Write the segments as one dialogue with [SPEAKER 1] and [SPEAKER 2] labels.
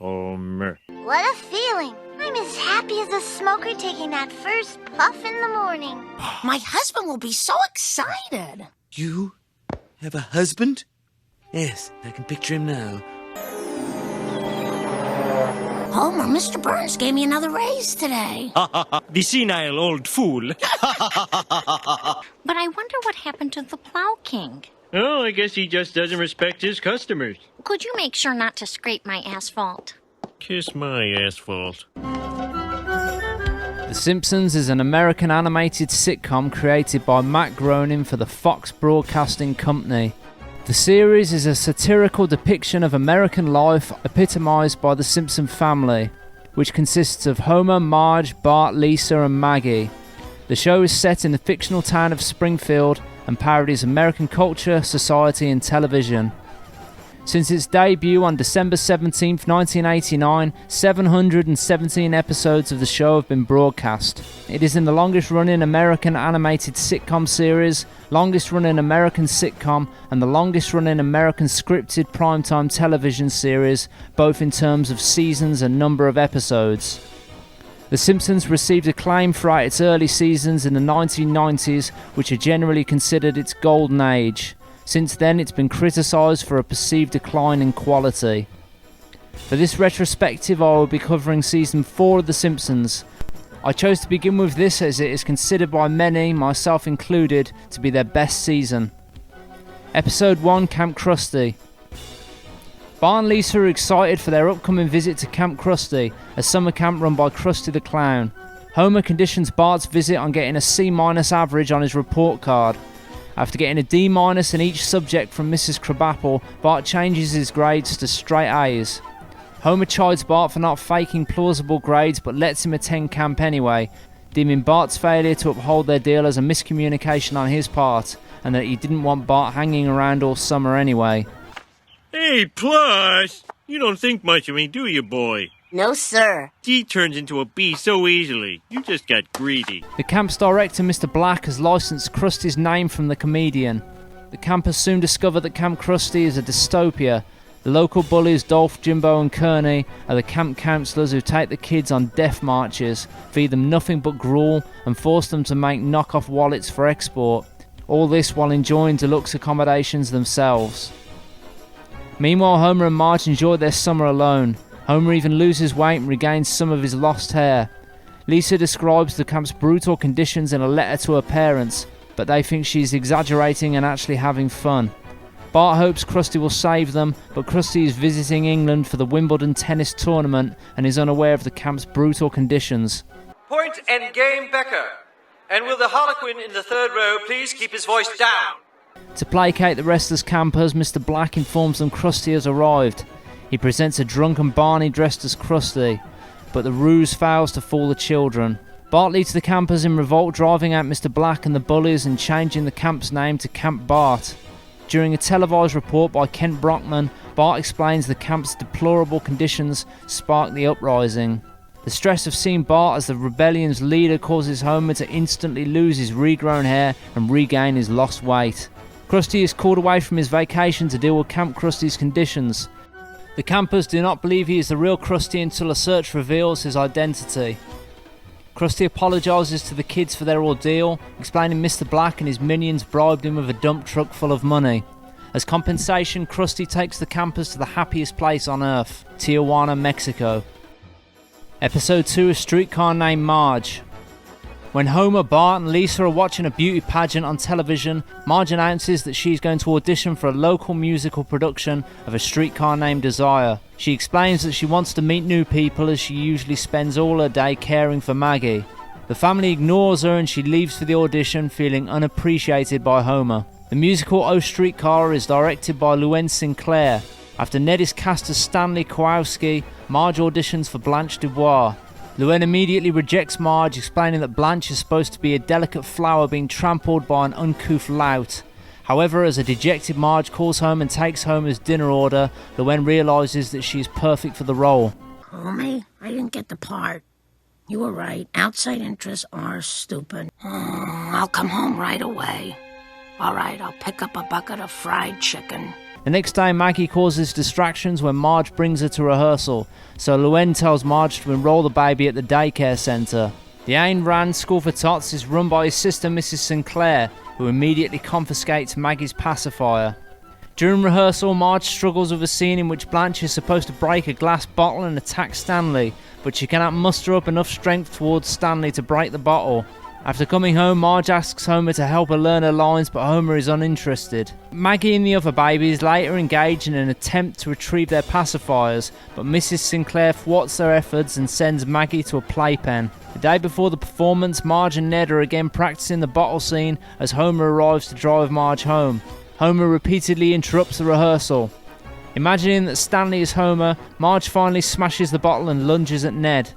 [SPEAKER 1] Homer.
[SPEAKER 2] What a feeling. I'm as happy as a smoker taking that first puff in the morning.
[SPEAKER 3] My husband will be so excited.
[SPEAKER 4] You have a husband? Yes, I can picture him now.
[SPEAKER 3] Homer, Mr. Burns gave me another raise today.
[SPEAKER 1] The senile old fool.
[SPEAKER 5] But I wonder what happened to the Plow King.
[SPEAKER 1] Oh, I guess he just doesn't respect his customers.
[SPEAKER 5] Could you make sure not to scrape my asphalt?
[SPEAKER 1] Kiss my asphalt.
[SPEAKER 6] The Simpsons is an American animated sitcom created by Matt Groening for the Fox Broadcasting Company. The series is a satirical depiction of American life epitomized by the Simpson family, which consists of Homer, Marge, Bart, Lisa, and Maggie. The show is set in the fictional town of Springfield and parodies American culture, society, and television. Since its debut on December 17, 1989, 717 episodes of the show have been broadcast. It is in the longest-running American animated sitcom series, longest-running American sitcom, and the longest-running American scripted primetime television series, both in terms of seasons and number of episodes. The Simpsons received acclaim throughout its early seasons in the 1990s, which are generally considered its golden age. Since then, it's been criticised for a perceived decline in quality. For this retrospective, I will be covering Season 4 of The Simpsons. I chose to begin with this as it is considered by many, myself included, to be their best season. Episode 1, Camp Crusty. Bart and Lisa are excited for their upcoming visit to Camp Crusty, a summer camp run by Krusty the Clown. Homer conditions Bart's visit on getting a C- average on his report card. After getting a D- in each subject from Mrs. Krabappel, Bart changes his grades to straight A's. Homer chides Bart for not faking plausible grades but lets him attend camp anyway, deeming Bart's failure to uphold their deal as a miscommunication on his part, and that he didn't want Bart hanging around all summer anyway.
[SPEAKER 1] Hey, Plus! You don't think much of me, do you, boy?
[SPEAKER 3] No, sir.
[SPEAKER 1] D turns into a B so easily. You just got greedy.
[SPEAKER 6] The camp's director, Mr. Black, has licensed Krusty's name from the comedian. The campers soon discover that Camp Krusty is a dystopia. The local bullies, Dolph, Jimbo and Kearney, are the camp counsellors who take the kids on death marches, feed them nothing but gruel, and force them to make knockoff wallets for export. All this while enjoying deluxe accommodations themselves. Meanwhile, Homer and Marge enjoy their summer alone. Homer even loses weight and regains some of his lost hair. Lisa describes the camp's brutal conditions in a letter to her parents, but they think she's exaggerating and actually having fun. Bart hopes Krusty will save them, but Krusty is visiting England for the Wimbledon tennis tournament and is unaware of the camp's brutal conditions.
[SPEAKER 7] Point and game Becker. And will the Harlequin in the third row please keep his voice down?
[SPEAKER 6] To placate the restless campers, Mr. Black informs them Krusty has arrived. He presents a drunken Barney dressed as Krusty, but the ruse fails to fool the children. Bart leads the campers in revolt, driving out Mr. Black and the bullies and changing the camp's name to Camp Bart. During a televised report by Kent Brockman, Bart explains the camp's deplorable conditions sparked the uprising. The stress of seeing Bart as the rebellion's leader causes Homer to instantly lose his regrown hair and regain his lost weight. Krusty is called away from his vacation to deal with Camp Krusty's conditions. The campers do not believe he is the real Krusty until a search reveals his identity. Krusty apologises to the kids for their ordeal, explaining Mr. Black and his minions bribed him with a dump truck full of money. As compensation, Krusty takes the campers to the happiest place on Earth, Tijuana, Mexico. Episode 2, A Streetcar Named Marge. When Homer, Bart and Lisa are watching a beauty pageant on television, Marge announces that she's going to audition for a local musical production of A Streetcar Named Desire. She explains that she wants to meet new people as she usually spends all her day caring for Maggie. The family ignores her and she leaves for the audition feeling unappreciated by Homer. The musical O Streetcar is directed by Llewellyn Sinclair. After Ned is cast as Stanley Kowalski, Marge auditions for Blanche Dubois. Llewellyn immediately rejects Marge, explaining that Blanche is supposed to be a delicate flower being trampled by an uncouth lout. However, as a dejected Marge calls home and takes Homer's dinner order, Llewellyn realises that she is perfect for the role.
[SPEAKER 3] Homie, I didn't get the part. You were right. Outside interests are stupid. I'll come home right away. All right, I'll pick up a bucket of fried chicken.
[SPEAKER 6] The next day, Maggie causes distractions when Marge brings her to rehearsal, so Luann tells Marge to enroll the baby at the daycare centre. The Ayn Rand School for Tots is run by his sister Mrs. Sinclair, who immediately confiscates Maggie's pacifier. During rehearsal, Marge struggles with a scene in which Blanche is supposed to break a glass bottle and attack Stanley, but she cannot muster up enough strength towards Stanley to break the bottle. After coming home, Marge asks Homer to help her learn her lines, but Homer is uninterested. Maggie and the other babies later engage in an attempt to retrieve their pacifiers, but Mrs. Sinclair thwarts their efforts and sends Maggie to a playpen. The day before the performance, Marge and Ned are again practicing the bottle scene as Homer arrives to drive Marge home. Homer repeatedly interrupts the rehearsal. Imagining that Stanley is Homer, Marge finally smashes the bottle and lunges at Ned.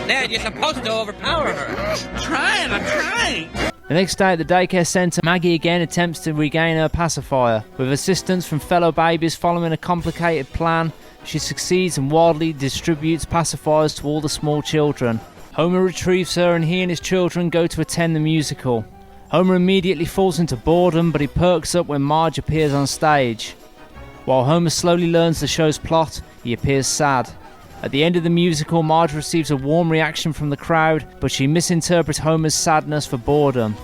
[SPEAKER 4] Dad, you're supposed to overpower her. I'm trying.
[SPEAKER 6] The next day at the daycare centre, Maggie again attempts to regain her pacifier. With assistance from fellow babies following a complicated plan, she succeeds and wildly distributes pacifiers to all the small children. Homer retrieves her and he and his children go to attend the musical. Homer immediately falls into boredom, but he perks up when Marge appears on stage. While Homer slowly learns the show's plot, he appears sad. At the end of the musical, Marge receives a warm reaction from the crowd, but she misinterprets Homer's sadness for boredom.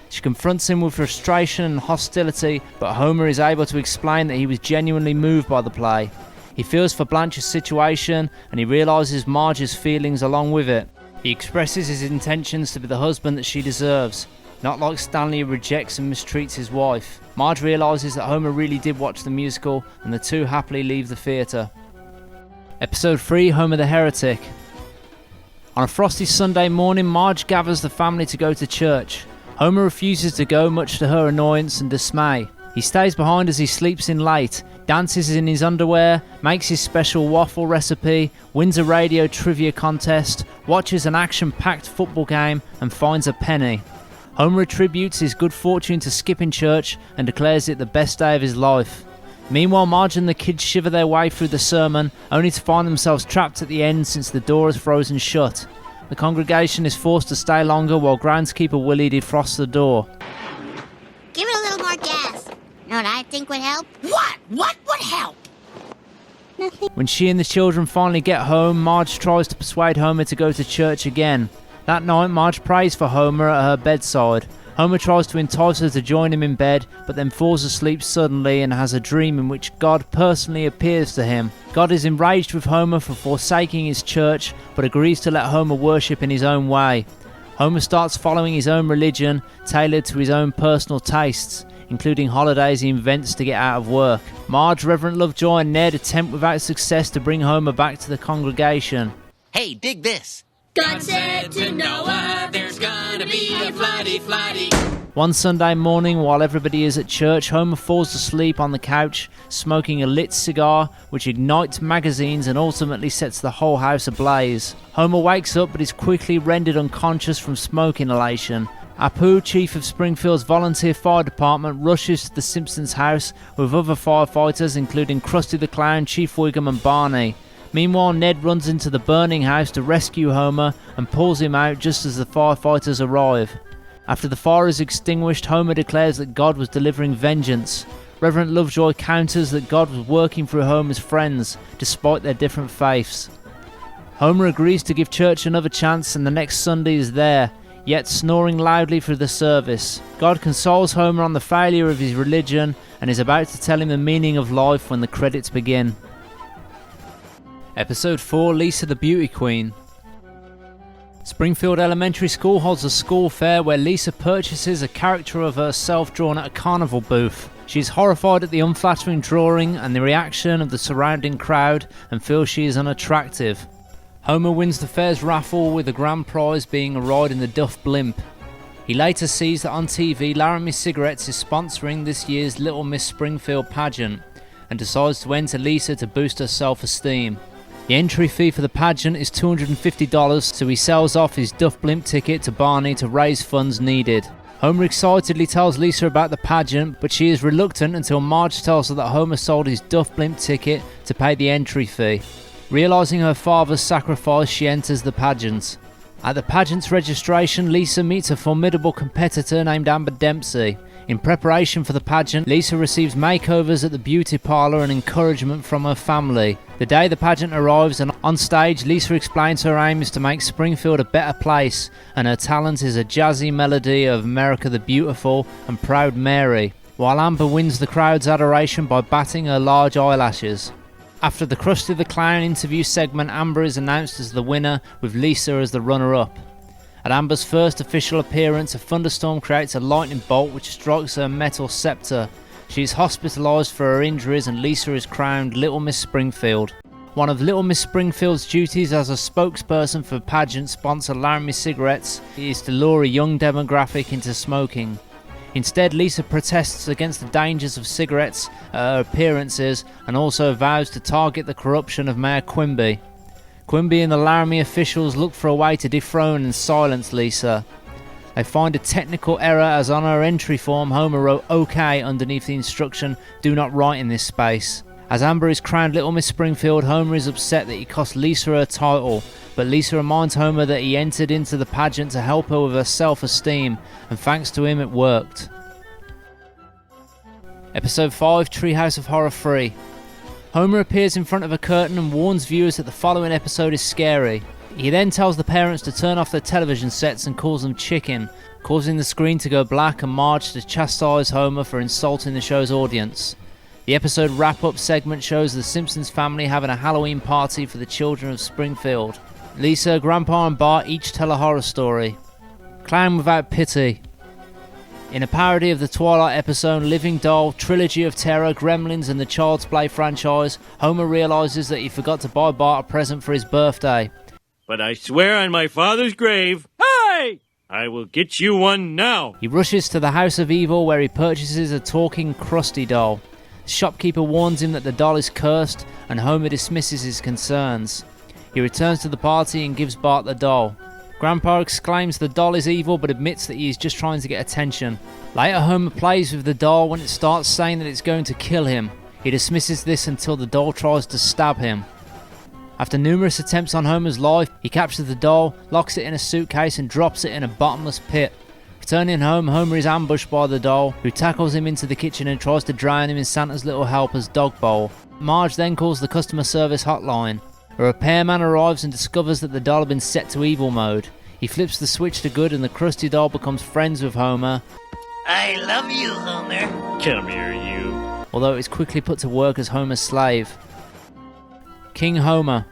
[SPEAKER 6] She confronts him with frustration and hostility, but Homer is able to explain that he was genuinely moved by the play. He feels for Blanche's situation, and he realises Marge's feelings along with it. He expresses his intentions to be the husband that she deserves, not like Stanley who rejects and mistreats his wife. Marge realises that Homer really did watch the musical, and the two happily leave the theatre. Episode 3, Homer the Heretic. On a frosty Sunday morning, Marge gathers the family to go to church. Homer refuses to go, much to her annoyance and dismay. He stays behind as he sleeps in late, dances in his underwear, makes his special waffle recipe, wins a radio trivia contest, watches an action-packed football game, and finds a penny. Homer attributes his good fortune to skipping church and declares it the best day of his life. Meanwhile, Marge and the kids shiver their way through the sermon, only to find themselves trapped at the end since the door is frozen shut. The congregation is forced to stay longer while groundskeeper Willie defrosts the door.
[SPEAKER 2] Give it a little more gas. Know what I think would help?
[SPEAKER 3] What? What would help?
[SPEAKER 6] When she and the children finally get home, Marge tries to persuade Homer to go to church again. That night, Marge prays for Homer at her bedside. Homer tries to entice her to join him in bed, but then falls asleep suddenly and has a dream in which God personally appears to him. God is enraged with Homer for forsaking his church, but agrees to let Homer worship in his own way. Homer starts following his own religion, tailored to his own personal tastes, including holidays he invents to get out of work. Marge, Reverend Lovejoy and Ned attempt without success to bring Homer back to the congregation.
[SPEAKER 4] Hey, dig this.
[SPEAKER 8] God said to Noah, there's gonna be a floody.
[SPEAKER 6] One Sunday morning, while everybody is at church, Homer falls asleep on the couch, smoking a lit cigar, which ignites magazines and ultimately sets the whole house ablaze. Homer wakes up but is quickly rendered unconscious from smoke inhalation. Apu, chief of Springfield's volunteer fire department, rushes to the Simpsons' house with other firefighters, including Crusty the Clown, Chief Wiggum and Barney. Meanwhile, Ned runs into the burning house to rescue Homer and pulls him out just as the firefighters arrive. After the fire is extinguished, Homer declares that God was delivering vengeance. Reverend Lovejoy counters that God was working through Homer's friends, despite their different faiths. Homer agrees to give church another chance, and the next Sunday is there, yet snoring loudly through the service. God consoles Homer on the failure of his religion and is about to tell him the meaning of life when the credits begin. Episode 4, Lisa the Beauty Queen. Springfield Elementary School holds a school fair where Lisa purchases a character of herself drawn at a carnival booth. She is horrified at the unflattering drawing and the reaction of the surrounding crowd and feels she is unattractive. Homer wins the fair's raffle, with the grand prize being a ride in the Duff Blimp. He later sees that on TV Laramie Cigarettes is sponsoring this year's Little Miss Springfield pageant and decides to enter Lisa to boost her self-esteem. The entry fee for the pageant is $250, so he sells off his Duff Blimp ticket to Barney to raise funds needed. Homer excitedly tells Lisa about the pageant, but she is reluctant until Marge tells her that Homer sold his Duff Blimp ticket to pay the entry fee. Realising her father's sacrifice, she enters the pageant. At the pageant's registration, Lisa meets a formidable competitor named Amber Dempsey. In preparation for the pageant, Lisa receives makeovers at the beauty parlour and encouragement from her family. The day the pageant arrives and on stage, Lisa explains her aim is to make Springfield a better place, and her talent is a jazzy melody of America the Beautiful and Proud Mary, while Amber wins the crowd's adoration by batting her large eyelashes. After the Crusty the Clown interview segment, Amber is announced as the winner, with Lisa as the runner-up. At Amber's first official appearance, a thunderstorm creates a lightning bolt which strikes her metal scepter. She is hospitalised for her injuries and Lisa is crowned Little Miss Springfield. One of Little Miss Springfield's duties as a spokesperson for pageant sponsor Laramie Cigarettes is to lure a young demographic into smoking. Instead, Lisa protests against the dangers of cigarettes at her appearances and also vows to target the corruption of Mayor Quimby. Quimby and the Laramie officials look for a way to dethrone and silence Lisa. They find a technical error as on her entry form Homer wrote OK underneath the instruction "Do not write in this space." As Amber is crowned Little Miss Springfield, Homer is upset that he cost Lisa her title, but Lisa reminds Homer that he entered into the pageant to help her with her self-esteem, and thanks to him it worked. Episode 5, Treehouse of Horror 3. Homer appears in front of a curtain and warns viewers that the following episode is scary. He then tells the parents to turn off their television sets and calls them chicken, causing the screen to go black and Marge to chastise Homer for insulting the show's audience. The episode wrap-up segment shows the Simpsons family having a Halloween party for the children of Springfield. Lisa, Grandpa and Bart each tell a horror story. Clown Without Pity. In a parody of the Twilight episode Living Doll, Trilogy of Terror, Gremlins and the Child's Play franchise, Homer realises that he forgot to buy Bart a present for his birthday.
[SPEAKER 1] But I swear on my father's grave, hey! I will get you one now.
[SPEAKER 6] He rushes to the House of Evil where he purchases a talking Crusty doll. The shopkeeper warns him that the doll is cursed and Homer dismisses his concerns. He returns to the party and gives Bart the doll. Grandpa exclaims the doll is evil but admits that he is just trying to get attention. Later Homer plays with the doll when it starts saying that it's going to kill him. He dismisses this until the doll tries to stab him. After numerous attempts on Homer's life, he captures the doll, locks it in a suitcase and drops it in a bottomless pit. Returning home, Homer is ambushed by the doll, who tackles him into the kitchen and tries to drown him in Santa's Little Helper's dog bowl. Marge then calls the customer service hotline. A repairman arrives and discovers that the doll had been set to evil mode. He flips the switch to good and the Crusty doll becomes friends with Homer.
[SPEAKER 4] I love you, Homer.
[SPEAKER 1] Come here, you.
[SPEAKER 6] Although it is quickly put to work as Homer's slave. King Homer.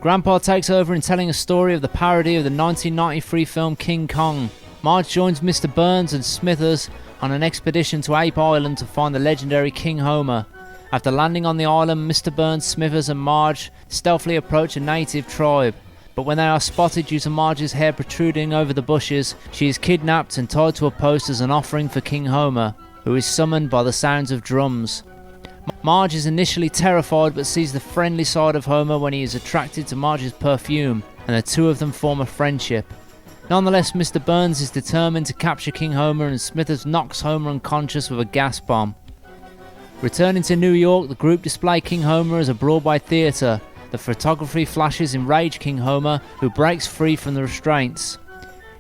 [SPEAKER 6] Grandpa takes over in telling a story of the parody of the 1993 film King Kong. Marge joins Mr. Burns and Smithers on an expedition to Ape Island to find the legendary King Homer. After landing on the island, Mr. Burns, Smithers and Marge stealthily approach a native tribe. But when they are spotted due to Marge's hair protruding over the bushes, she is kidnapped and tied to a post as an offering for King Homer, who is summoned by the sounds of drums. Marge is initially terrified but sees the friendly side of Homer when he is attracted to Marge's perfume, and the two of them form a friendship. Nonetheless, Mr. Burns is determined to capture King Homer and Smithers knocks Homer unconscious with a gas bomb. Returning to New York, the group display King Homer as a Broadway theatre. The photography flashes enrage King Homer, who breaks free from the restraints.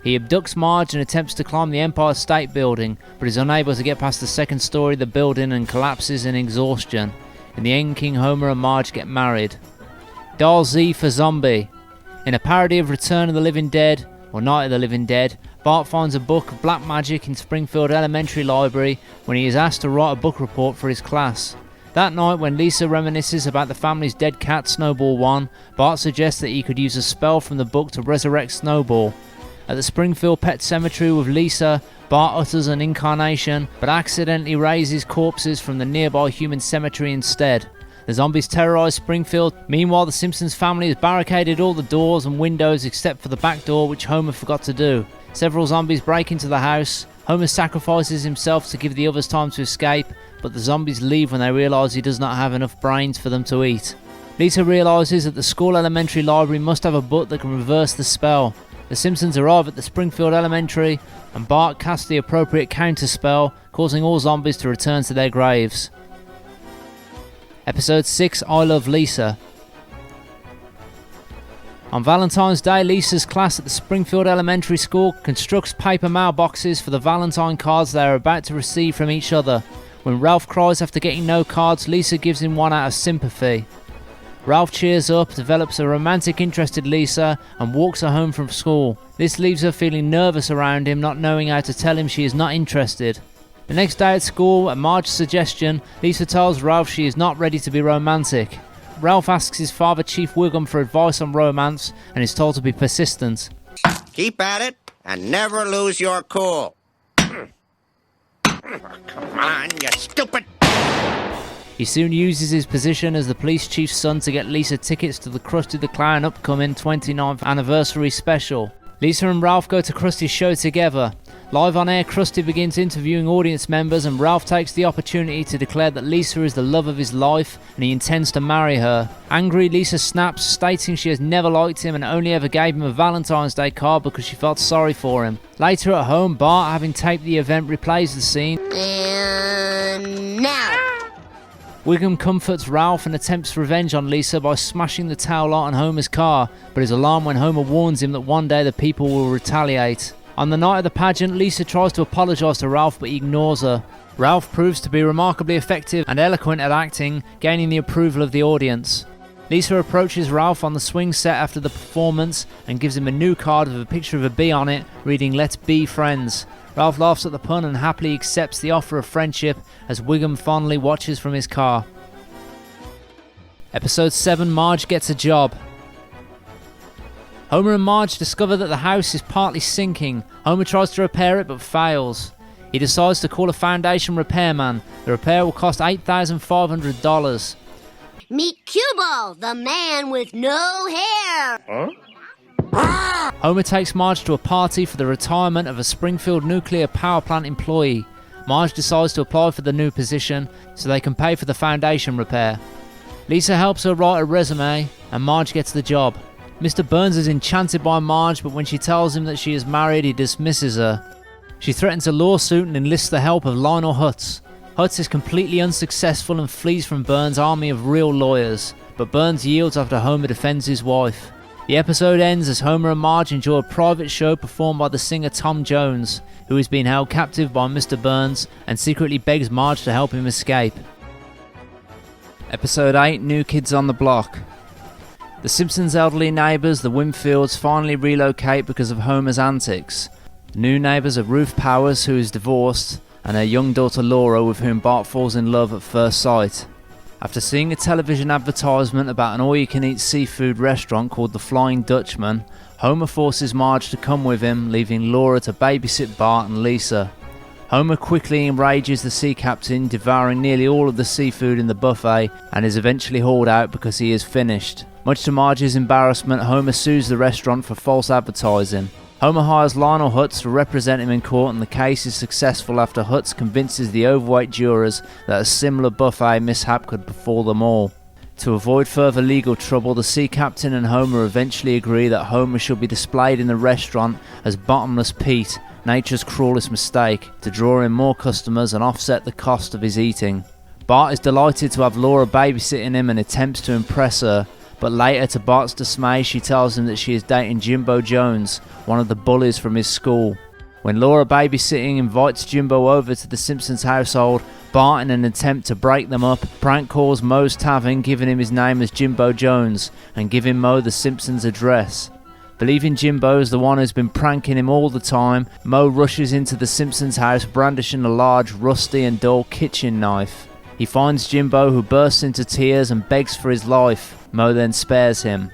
[SPEAKER 6] He abducts Marge and attempts to climb the Empire State Building, but is unable to get past the second story of the building and collapses in exhaustion. In the end, King Homer and Marge get married. Dial Z for Zombie. In a parody of Return of the Living Dead, or Night of the Living Dead, Bart finds a book of black magic in Springfield Elementary Library when he is asked to write a book report for his class. That night, when Lisa reminisces about the family's dead cat Snowball 1, Bart suggests that he could use a spell from the book to resurrect Snowball. At the Springfield Pet Cemetery with Lisa, Bart utters an incarnation, but accidentally raises corpses from the nearby human cemetery instead. The zombies terrorise Springfield. Meanwhile, the Simpsons family has barricaded all the doors and windows except for the back door, which Homer forgot to do. Several zombies break into the house. Homer sacrifices himself to give the others time to escape, but the zombies leave when they realise he does not have enough brains for them to eat. Lisa realises that the school elementary library must have a book that can reverse the spell. The Simpsons arrive at the Springfield Elementary, and Bart casts the appropriate counter spell, causing all zombies to return to their graves. Episode 6, I Love Lisa. On Valentine's Day, Lisa's class at the Springfield Elementary School constructs paper mailboxes for the Valentine cards they are about to receive from each other. When Ralph cries after getting no cards, Lisa gives him one out of sympathy. Ralph cheers up, develops a romantic interest in Lisa, and walks her home from school. This leaves her feeling nervous around him, not knowing how to tell him she is not interested. The next day at school, at Marge's suggestion, Lisa tells Ralph she is not ready to be romantic. Ralph asks his father, Chief Wiggum, for advice on romance, and is told to be persistent.
[SPEAKER 9] Keep at it, and never lose your cool. Come on, you stupid...
[SPEAKER 6] He soon uses his position as the police chief's son to get Lisa tickets to the Crusty the Clown upcoming 29th anniversary special. Lisa and Ralph go to Krusty's show together. Live on air, Krusty begins interviewing audience members, and Ralph takes the opportunity to declare that Lisa is the love of his life and he intends to marry her. Angry, Lisa snaps, stating she has never liked him and only ever gave him a Valentine's Day card because she felt sorry for him. Later at home, Bart, having taped the event, replays the scene.
[SPEAKER 2] And now.
[SPEAKER 6] Wiggum comforts Ralph and attempts revenge on Lisa by smashing the tail light on Homer's car, but is alarmed when Homer warns him that one day the people will retaliate. On the night of the pageant, Lisa tries to apologise to Ralph, but he ignores her. Ralph proves to be remarkably effective and eloquent at acting, gaining the approval of the audience. Lisa approaches Ralph on the swing set after the performance and gives him a new card with a picture of a bee on it, reading "Let's be friends." Ralph laughs at the pun and happily accepts the offer of friendship as Wiggum fondly watches from his car. Episode 7, Marge Gets a Job. Homer and Marge discover that the house is partly sinking. Homer tries to repair it but fails. He decides to call a foundation repairman. The repair will cost $8,500.
[SPEAKER 2] Meet Cue-Ball, the man with no hair.
[SPEAKER 6] Homer takes Marge to a party for the retirement of a Springfield nuclear power plant employee. Marge decides to apply for the new position so they can pay for the foundation repair. Lisa helps her write a resume and Marge gets the job. Mr. Burns is enchanted by Marge, but when she tells him that she is married, he dismisses her. She threatens a lawsuit and enlists the help of Lionel Hutz. Hutz is completely unsuccessful and flees from Burns' army of real lawyers, but Burns yields after Homer defends his wife. The episode ends as Homer and Marge enjoy a private show performed by the singer Tom Jones, who is being held captive by Mr. Burns and secretly begs Marge to help him escape. Episode 8, New Kids on the Block. The Simpsons' elderly neighbours, the Winfields, finally relocate because of Homer's antics. The new neighbours are Ruth Powers, who is divorced, and her young daughter Laura, with whom Bart falls in love at first sight. After seeing a television advertisement about an all-you-can-eat seafood restaurant called the Flying Dutchman, Homer forces Marge to come with him, leaving Laura to babysit Bart and Lisa. Homer quickly enrages the sea captain, devouring nearly all of the seafood in the buffet, and is eventually hauled out because he is finished. Much to Marge's embarrassment, Homer sues the restaurant for false advertising. Homer hires Lionel Hutz to represent him in court, and the case is successful after Hutz convinces the overweight jurors that a similar buffet mishap could befall them all. To avoid further legal trouble, the sea captain and Homer eventually agree that Homer should be displayed in the restaurant as Bottomless Pete, nature's cruelest mistake, to draw in more customers and offset the cost of his eating. Bart is delighted to have Laura babysitting him and attempts to impress her, but later, to Bart's dismay, she tells him that she is dating Jimbo Jones, one of the bullies from his school. When Laura babysitting invites Jimbo over to the Simpsons household, Bart, in an attempt to break them up, prank calls Moe's Tavern, giving him his name as Jimbo Jones, and giving Moe the Simpsons address. Believing Jimbo is the one who's been pranking him all the time, Moe rushes into the Simpsons house brandishing a large, rusty and dull kitchen knife. He finds Jimbo, who bursts into tears and begs for his life. Moe then spares him.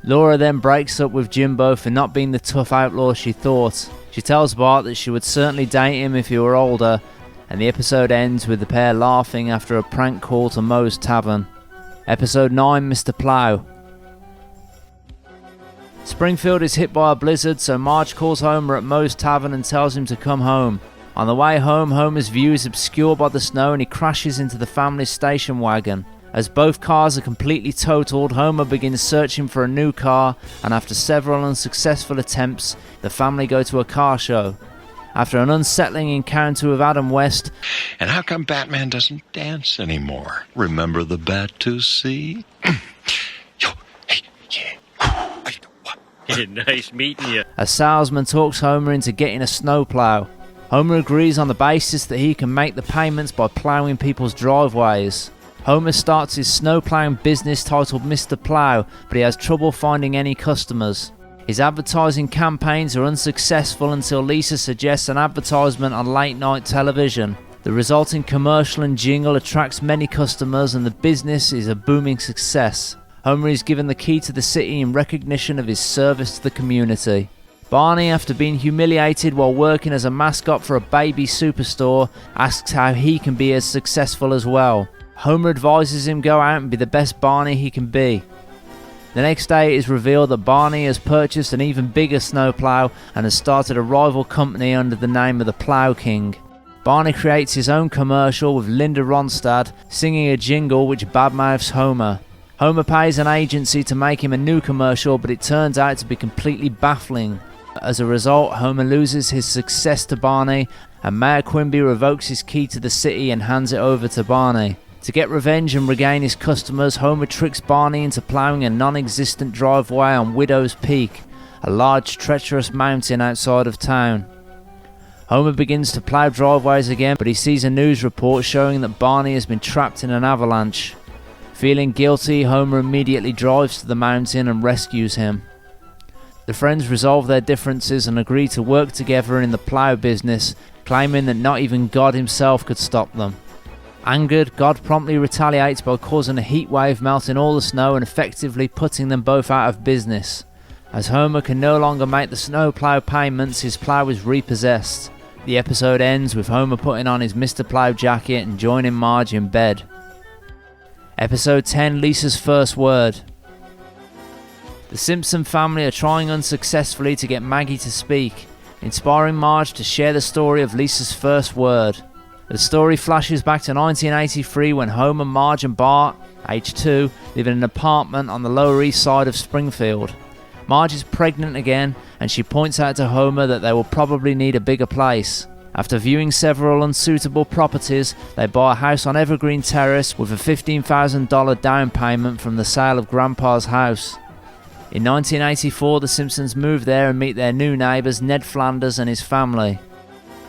[SPEAKER 6] Laura then breaks up with Jimbo for not being the tough outlaw she thought. She tells Bart that she would certainly date him if he were older, and the episode ends with the pair laughing after a prank call to Moe's Tavern. Episode 9, Mr. Plow. Springfield is hit by a blizzard, so Marge calls Homer at Moe's Tavern and tells him to come home. On the way home, Homer's view is obscured by the snow and he crashes into the family's station wagon. As both cars are completely totaled, Homer begins searching for a new car, and after several unsuccessful attempts, the family go to a car show. After an unsettling encounter with Adam West...
[SPEAKER 10] And how come Batman doesn't dance anymore? Remember the bat to see?
[SPEAKER 1] Nice meeting you.
[SPEAKER 6] A salesman talks Homer into getting a snowplow. Homer agrees on the basis that he can make the payments by plowing people's driveways. Homer starts his snowplowing business titled Mr. Plow, but he has trouble finding any customers. His advertising campaigns are unsuccessful until Lisa suggests an advertisement on late night television. The resulting commercial and jingle attracts many customers and the business is a booming success. Homer is given the key to the city in recognition of his service to the community. Barney, after being humiliated while working as a mascot for a baby superstore, asks how he can be as successful as well. Homer advises him go out and be the best Barney he can be. The next day it is revealed that Barney has purchased an even bigger snowplow and has started a rival company under the name of the Plow King. Barney creates his own commercial with Linda Ronstadt singing a jingle which badmouths Homer. Homer pays an agency to make him a new commercial, but it turns out to be completely baffling. As a result, Homer loses his success to Barney, and Mayor Quimby revokes his key to the city and hands it over to Barney. To get revenge and regain his customers, Homer tricks Barney into plowing a non-existent driveway on Widow's Peak, a large treacherous mountain outside of town. Homer begins to plow driveways again, but he sees a news report showing that Barney has been trapped in an avalanche. Feeling guilty, Homer immediately drives to the mountain and rescues him. The friends resolve their differences and agree to work together in the plow business, claiming that not even God himself could stop them. Angered, God promptly retaliates by causing a heat wave, melting all the snow and effectively putting them both out of business. As Homer can no longer make the snowplow payments, his plow is repossessed. The episode ends with Homer putting on his Mr. Plow jacket and joining Marge in bed. Episode 10, Lisa's First Word. The Simpson family are trying unsuccessfully to get Maggie to speak, inspiring Marge to share the story of Lisa's first word. The story flashes back to 1983 when Homer, Marge and Bart, age 2, live in an apartment on the Lower East Side of Springfield. Marge is pregnant again and she points out to Homer that they will probably need a bigger place. After viewing several unsuitable properties, they buy a house on Evergreen Terrace with a $15,000 down payment from the sale of Grandpa's house. In 1984, the Simpsons move there and meet their new neighbours Ned Flanders and his family.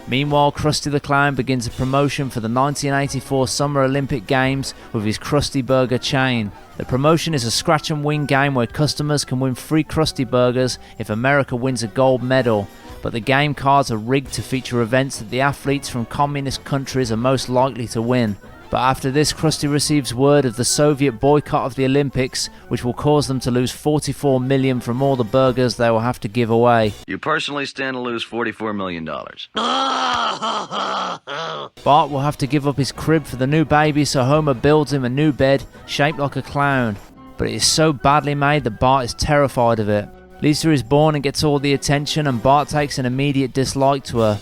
[SPEAKER 6] Meanwhile, Krusty the Clown begins a promotion for the 1984 Summer Olympic Games with his Krusty Burger chain. The promotion is a scratch and win game where customers can win free Krusty Burgers if America wins a gold medal, but the game cards are rigged to feature events that the athletes from communist countries are most likely to win. But after this, Krusty receives word of the Soviet boycott of the Olympics, which will cause them to lose $44 million from all the burgers they will have to give away.
[SPEAKER 11] You personally stand to lose $44 million.
[SPEAKER 6] Bart will have to give up his crib for the new baby, so Homer builds him a new bed shaped like a clown. But it is so badly made that Bart is terrified of it. Lisa is born and gets all the attention, and Bart takes an immediate dislike to her.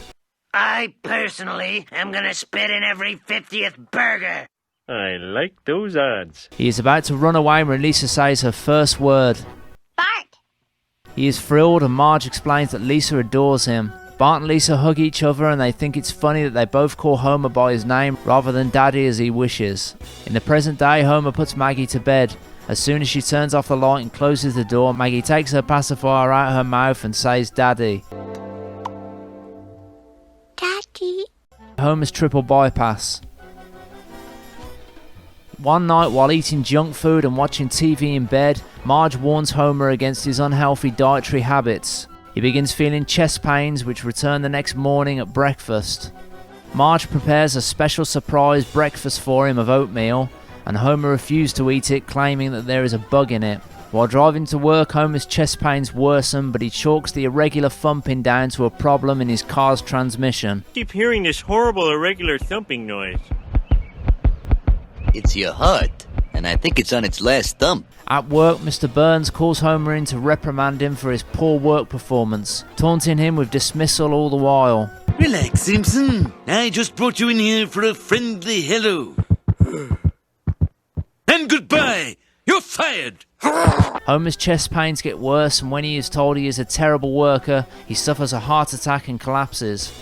[SPEAKER 3] I personally am gonna spit in every 50th burger.
[SPEAKER 1] I like those odds.
[SPEAKER 6] He is about to run away when Lisa says her first word.
[SPEAKER 2] Bart!
[SPEAKER 6] He is thrilled and Marge explains that Lisa adores him. Bart and Lisa hug each other and they think it's funny that they both call Homer by his name rather than Daddy as he wishes. In the present day, Homer puts Maggie to bed. As soon as she turns off the light and closes the door, Maggie takes her pacifier out of her mouth and says Daddy.
[SPEAKER 2] Daddy.
[SPEAKER 6] Homer's triple bypass. One night while eating junk food and watching TV in bed, Marge warns Homer against his unhealthy dietary habits. He begins feeling chest pains which return the next morning at breakfast. Marge prepares a special surprise breakfast for him of oatmeal, and Homer refuses to eat it, claiming that there is a bug in it. While driving to work, Homer's chest pains worsen, but he chalks the irregular thumping down to a problem in his car's transmission.
[SPEAKER 1] Keep hearing this horrible irregular thumping noise.
[SPEAKER 4] It's your heart, and I think it's on its last thump.
[SPEAKER 6] At work, Mr. Burns calls Homer in to reprimand him for his poor work performance, taunting him with dismissal all the while.
[SPEAKER 4] Relax, Simpson. I just brought you in here for a friendly hello. And goodbye! You're fired!
[SPEAKER 6] Homer's chest pains get worse, and when he is told he is a terrible worker, he suffers a heart attack and collapses.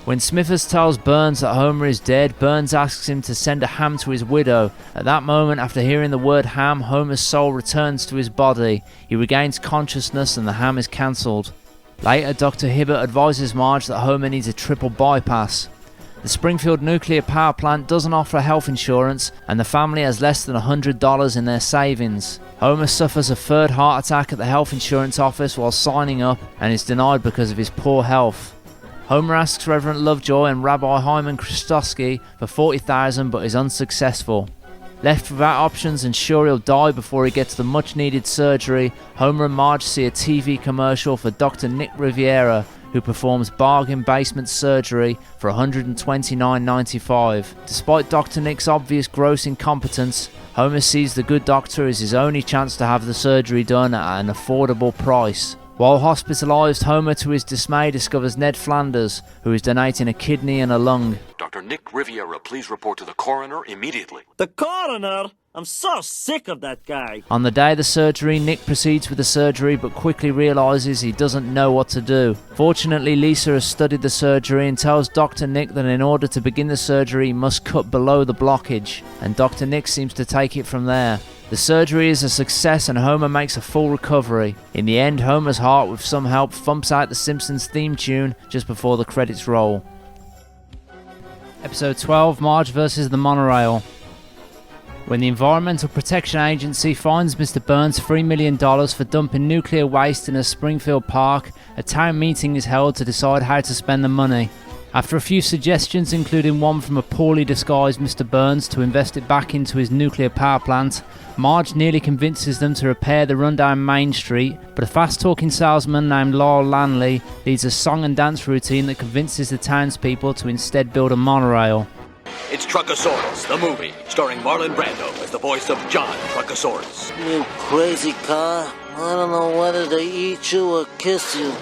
[SPEAKER 6] When Smithers tells Burns that Homer is dead, Burns asks him to send a ham to his widow. At that moment, after hearing the word ham, Homer's soul returns to his body. He regains consciousness and the ham is cancelled. Later, Dr. Hibbert advises Marge that Homer needs a triple bypass. The Springfield nuclear power plant doesn't offer health insurance, and the family has less than $100 in their savings. Homer suffers a third heart attack at the health insurance office while signing up, and is denied because of his poor health. Homer asks Reverend Lovejoy and Rabbi Hyman Kristosky for $40,000 but is unsuccessful. Left without options and sure he'll die before he gets the much needed surgery, Homer and Marge see a TV commercial for Dr. Nick Riviera, who performs bargain basement surgery for $129.95. Despite Dr. Nick's obvious gross incompetence, Homer sees the good doctor as his only chance to have the surgery done at an affordable price. While hospitalised, Homer, to his dismay, discovers Ned Flanders, who is donating a kidney and a lung.
[SPEAKER 12] Dr. Nick Riviera, please report to the coroner immediately.
[SPEAKER 1] The coroner? I'm so sick of that guy.
[SPEAKER 6] On the day of the surgery, Nick proceeds with the surgery but quickly realises he doesn't know what to do. Fortunately, Lisa has studied the surgery and tells Dr. Nick that in order to begin the surgery he must cut below the blockage, and Dr. Nick seems to take it from there. The surgery is a success and Homer makes a full recovery. In the end, Homer's heart, with some help, thumps out the Simpsons theme tune just before the credits roll. Episode 12, Marge vs. the Monorail. When the Environmental Protection Agency finds Mr. Burns $3 million for dumping nuclear waste in a Springfield park, a town meeting is held to decide how to spend the money. After a few suggestions, including one from a poorly disguised Mr. Burns to invest it back into his nuclear power plant, Marge nearly convinces them to repair the rundown Main Street, but a fast-talking salesman named Lyle Lanley leads a song and dance routine that convinces the townspeople to instead build a monorail.
[SPEAKER 12] It's Truckosaurus, the movie, starring Marlon Brando as the voice of John Truckosaurus.
[SPEAKER 13] You crazy car. I don't know whether to eat you or kiss you.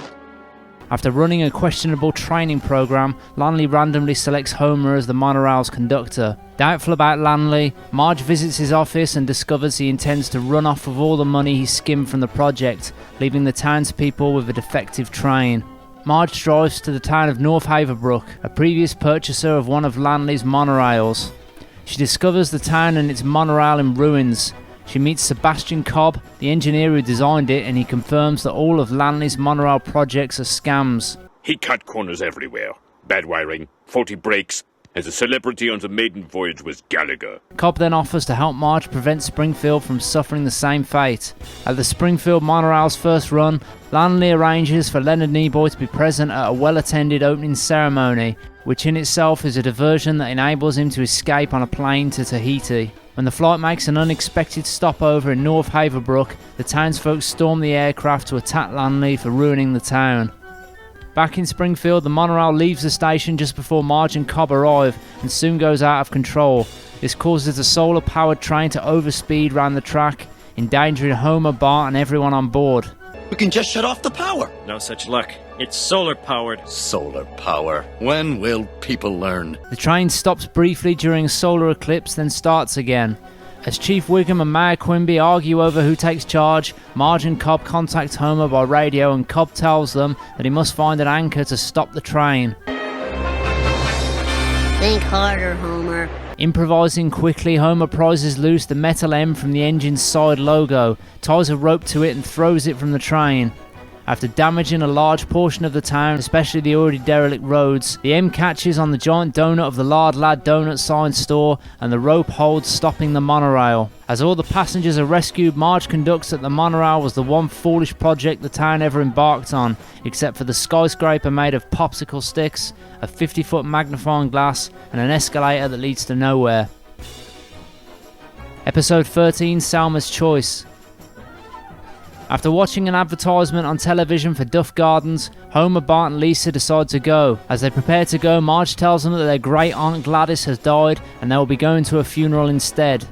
[SPEAKER 6] After running a questionable training program, Lanley randomly selects Homer as the monorail's conductor. Doubtful about Lanley, Marge visits his office and discovers he intends to run off with all the money he skimmed from the project, leaving the townspeople with a defective train. Marge drives to the town of North Haverbrook, a previous purchaser of one of Lanley's monorails. She discovers the town and its monorail in ruins. She meets Sebastian Cobb, the engineer who designed it, and he confirms that all of Lanley's monorail projects are scams.
[SPEAKER 14] He cut corners everywhere. Bad wiring, faulty brakes. As a celebrity on the maiden voyage was Gallagher.
[SPEAKER 6] Cobb then offers to help Marge prevent Springfield from suffering the same fate. At the Springfield monorail's first run, Lanley arranges for Leonard Nimoy to be present at a well-attended opening ceremony, which in itself is a diversion that enables him to escape on a plane to Tahiti. When the flight makes an unexpected stopover in North Haverbrook, the townsfolk storm the aircraft to attack Lanley for ruining the town. Back in Springfield, the monorail leaves the station just before Marge and Cobb arrive and soon goes out of control. This causes the solar-powered train to overspeed round the track, endangering Homer, Bart and everyone on board.
[SPEAKER 12] We can just shut off the power.
[SPEAKER 1] No such luck. It's solar-powered.
[SPEAKER 12] Solar power. When will people learn?
[SPEAKER 6] The train stops briefly during a solar eclipse, then starts again. As Chief Wiggum and Mayor Quimby argue over who takes charge, Marge and Cobb contact Homer by radio and Cobb tells them that he must find an anchor to stop the train.
[SPEAKER 3] Think harder, Homer.
[SPEAKER 6] Improvising quickly, Homer prizes loose the metal M from the engine's side logo, ties a rope to it and throws it from the train. After damaging a large portion of the town, especially the already derelict roads, the M catches on the giant donut of the Lard Lad donut sign store and the rope holds, stopping the monorail. As all the passengers are rescued, Marge conducts that the monorail was the one foolish project the town ever embarked on, except for the skyscraper made of popsicle sticks, a 50-foot magnifying glass and an escalator that leads to nowhere. Episode 13, Salmas Choice. After watching an advertisement on television for Duff Gardens, Homer, Bart and Lisa decide to go. As they prepare to go, Marge tells them that their great aunt Gladys has died and they will be going to a funeral instead.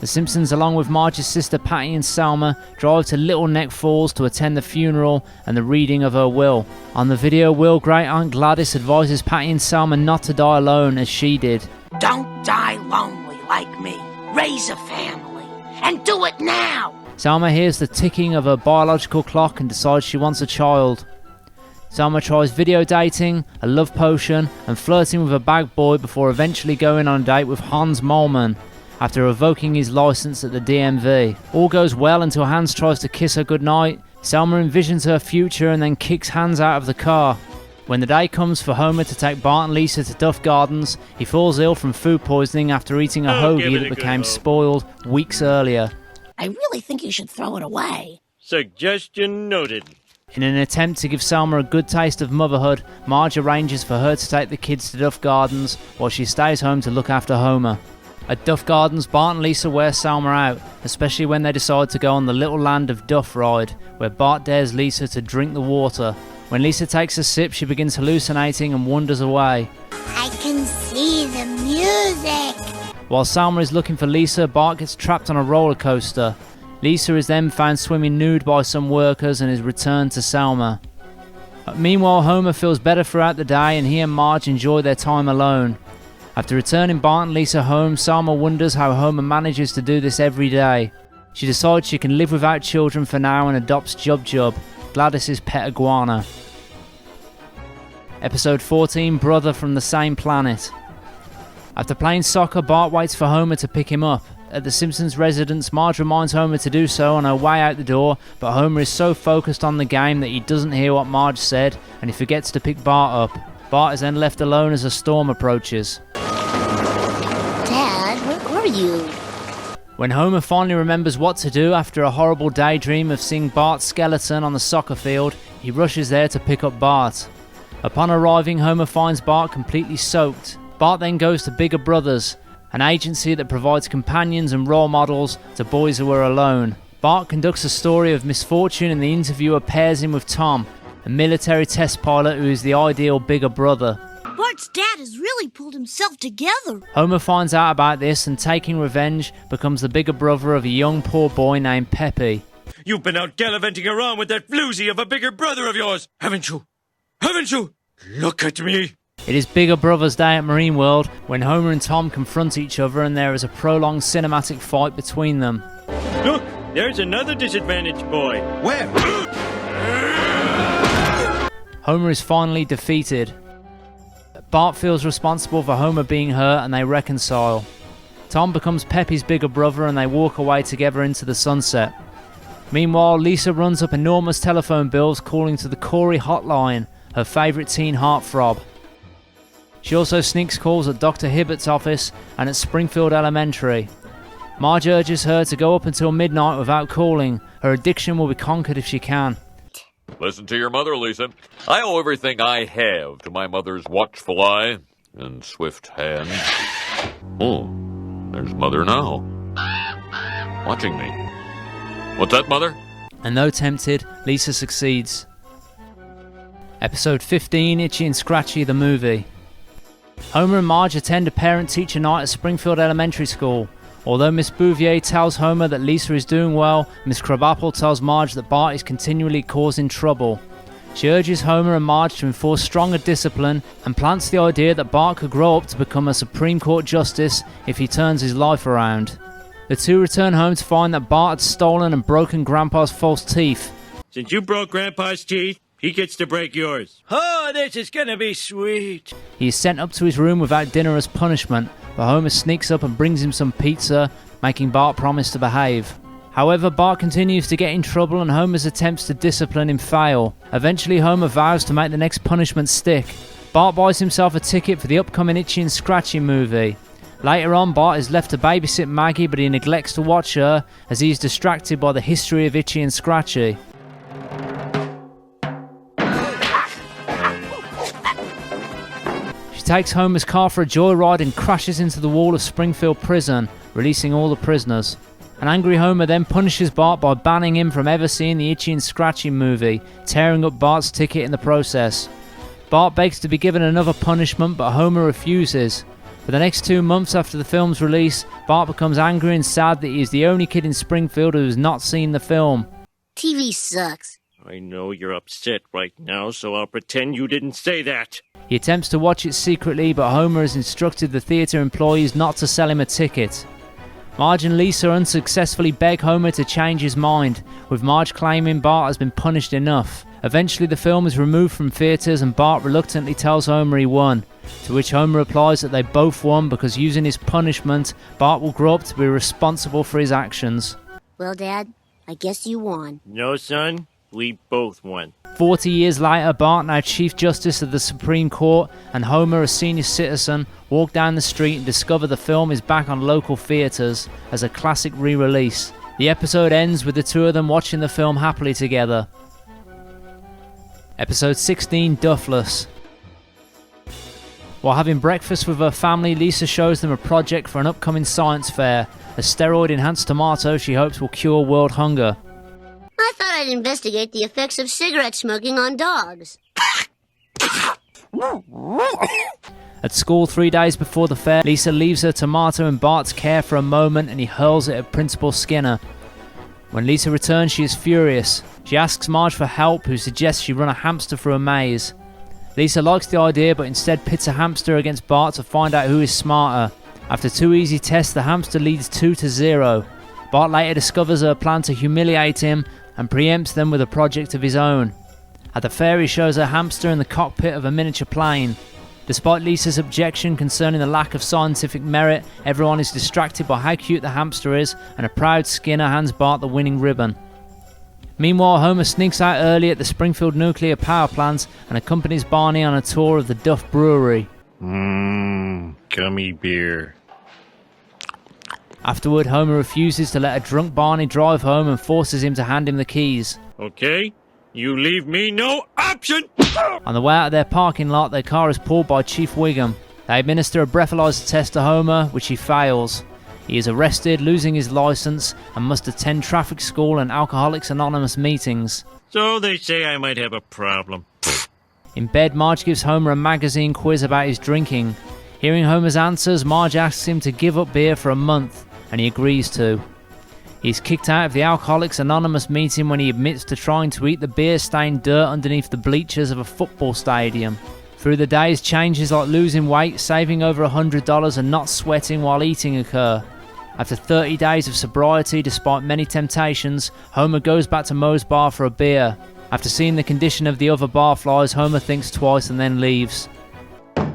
[SPEAKER 6] The Simpsons, along with Marge's sister Patty and Selma, drive to Little Neck Falls to attend the funeral and the reading of her will. On the video will, great aunt Gladys advises Patty and Selma not to die alone as she did.
[SPEAKER 3] Don't die lonely like me. Raise a family. And do it now!
[SPEAKER 6] Selma hears the ticking of her biological clock and decides she wants a child. Salma tries video dating, a love potion, and flirting with a bag boy before eventually going on a date with Hans Mollman after revoking his license at the DMV. All goes well until Hans tries to kiss her goodnight. Salma envisions her future and then kicks Hans out of the car. When the day comes for Homer to take Bart and Lisa to Duff Gardens, he falls ill from food poisoning after eating a hoagie that became spoiled weeks earlier.
[SPEAKER 3] I really think you should throw it away.
[SPEAKER 1] Suggestion noted.
[SPEAKER 6] In an attempt to give Salma a good taste of motherhood, Marge arranges for her to take the kids to Duff Gardens while she stays home to look after Homer. At Duff Gardens, Bart and Lisa wear Salma out, especially when they decide to go on the Little Land of Duff ride, where Bart dares Lisa to drink the water. When Lisa takes a sip, she begins hallucinating and wanders away.
[SPEAKER 2] I can see the music.
[SPEAKER 6] While Salma is looking for Lisa, Bart gets trapped on a roller coaster. Lisa is then found swimming nude by some workers and is returned to Salma. Meanwhile, Homer feels better throughout the day and he and Marge enjoy their time alone. After returning Bart and Lisa home, Salma wonders how Homer manages to do this every day. She decides she can live without children for now and adopts Jub, Gladys's pet iguana. Episode 14, Brother from the Same Planet. After playing soccer, Bart waits for Homer to pick him up. At the Simpsons residence, Marge reminds Homer to do so on her way out the door, but Homer is so focused on the game that he doesn't hear what Marge said and he forgets to pick Bart up. Bart is then left alone as a storm approaches.
[SPEAKER 3] Dad, where are you?
[SPEAKER 6] When Homer finally remembers what to do after a horrible daydream of seeing Bart's skeleton on the soccer field, he rushes there to pick up Bart. Upon arriving, Homer finds Bart completely soaked. Bart then goes to Bigger Brothers, an agency that provides companions and role models to boys who are alone. Bart conducts a story of misfortune and the interviewer pairs him with Tom, a military test pilot who is the ideal bigger brother.
[SPEAKER 15] Bart's dad has really pulled himself together.
[SPEAKER 6] Homer finds out about this and, taking revenge, becomes the bigger brother of a young poor boy named Peppy.
[SPEAKER 1] You've been out gallivanting around with that floozy of a bigger brother of yours, haven't you? Haven't you? Look at me.
[SPEAKER 6] It is Bigger Brother's Day at Marine World when Homer and Tom confront each other and there is a prolonged cinematic fight between them.
[SPEAKER 1] Look, there's another disadvantaged boy.
[SPEAKER 4] Where?
[SPEAKER 6] Homer is finally defeated. Bart feels responsible for Homer being hurt and they reconcile. Tom becomes Peppy's bigger brother and they walk away together into the sunset. Meanwhile, Lisa runs up enormous telephone bills calling to the Corey hotline, her favourite teen heartthrob. She also sneaks calls at Dr. Hibbert's office and at Springfield Elementary. Marge urges her to go up until midnight without calling. Her addiction will be conquered if she can.
[SPEAKER 14] Listen to your mother, Lisa. I owe everything I have to my mother's watchful eye and swift hand. Oh, there's Mother now. Watching me. What's that, Mother?
[SPEAKER 6] And though tempted, Lisa succeeds. Episode 15, Itchy and Scratchy the Movie. Homer and Marge attend a parent-teacher night at Springfield Elementary School. Although Miss Bouvier tells Homer that Lisa is doing well, Miss Crabapple tells Marge that Bart is continually causing trouble. She urges Homer and Marge to enforce stronger discipline and plants the idea that Bart could grow up to become a Supreme Court justice if he turns his life around. The two return home to find that Bart had stolen and broken Grandpa's false teeth.
[SPEAKER 1] Since you broke Grandpa's teeth, he gets to break yours. Oh, this is gonna be sweet.
[SPEAKER 6] He is sent up to his room without dinner as punishment, but Homer sneaks up and brings him some pizza, making Bart promise to behave. However, Bart continues to get in trouble and Homer's attempts to discipline him fail. Eventually, Homer vows to make the next punishment stick. Bart buys himself a ticket for the upcoming Itchy and Scratchy movie. Later on, Bart is left to babysit Maggie, but he neglects to watch her as he is distracted by the history of Itchy and Scratchy. She takes Homer's car for a joyride and crashes into the wall of Springfield Prison, releasing all the prisoners. An angry Homer then punishes Bart by banning him from ever seeing the Itchy and Scratchy movie, tearing up Bart's ticket in the process. Bart begs to be given another punishment, but Homer refuses. For the next 2 months after the film's release, Bart becomes angry and sad that he is the only kid in Springfield who has not seen the film.
[SPEAKER 15] TV sucks.
[SPEAKER 1] I know you're upset right now, so I'll pretend you didn't say that.
[SPEAKER 6] He attempts to watch it secretly, but Homer has instructed the theatre employees not to sell him a ticket. Marge and Lisa unsuccessfully beg Homer to change his mind, with Marge claiming Bart has been punished enough. Eventually the film is removed from theatres and Bart reluctantly tells Homer he won, to which Homer replies that they both won because using his punishment, Bart will grow up to be responsible for his actions.
[SPEAKER 15] Well, Dad, I guess you won.
[SPEAKER 1] No, son, we both won.
[SPEAKER 6] 40 years later, Bart, now Chief Justice of the Supreme Court, and Homer, a senior citizen, walk down the street and discover the film is back on local theatres as a classic re-release. The episode ends with the two of them watching the film happily together. Episode 16, Duffless. While having breakfast with her family, Lisa shows them a project for an upcoming science fair, a steroid-enhanced tomato she hopes will cure world hunger.
[SPEAKER 15] I thought I'd investigate the effects of cigarette smoking on dogs.
[SPEAKER 6] At school 3 days before the fair, Lisa leaves her tomato in Bart's care for a moment and he hurls it at Principal Skinner. When Lisa returns, she is furious. She asks Marge for help, who suggests she run a hamster through a maze. Lisa likes the idea but instead pits a hamster against Bart to find out who is smarter. After 2 easy tests, the hamster leads 2-0. Bart later discovers her plan to humiliate him and preempts them with a project of his own. At the fair, he shows her hamster in the cockpit of a miniature plane. Despite Lisa's objection concerning the lack of scientific merit, everyone is distracted by how cute the hamster is, and a proud Skinner hands Bart the winning ribbon. Meanwhile, Homer sneaks out early at the Springfield nuclear power plant and accompanies Barney on a tour of the Duff Brewery.
[SPEAKER 1] Gummy beer.
[SPEAKER 6] Afterward, Homer refuses to let a drunk Barney drive home and forces him to hand him the keys.
[SPEAKER 1] Okay, you leave me no option!
[SPEAKER 6] On the way out of their parking lot, their car is pulled by Chief Wiggum. They administer a breathalyzer test to Homer, which he fails. He is arrested, losing his license, and must attend traffic school and Alcoholics Anonymous meetings.
[SPEAKER 1] So they say I might have a problem.
[SPEAKER 6] In bed, Marge gives Homer a magazine quiz about his drinking. Hearing Homer's answers, Marge asks him to give up beer for a month, and he agrees to. He's kicked out of the Alcoholics Anonymous meeting when he admits to trying to eat the beer-stained dirt underneath the bleachers of a football stadium. Through the days, changes like losing weight, saving over $100 and not sweating while eating occur. After 30 days of sobriety, despite many temptations, Homer goes back to Moe's bar for a beer. After seeing the condition of the other barflies, Homer thinks twice and then leaves.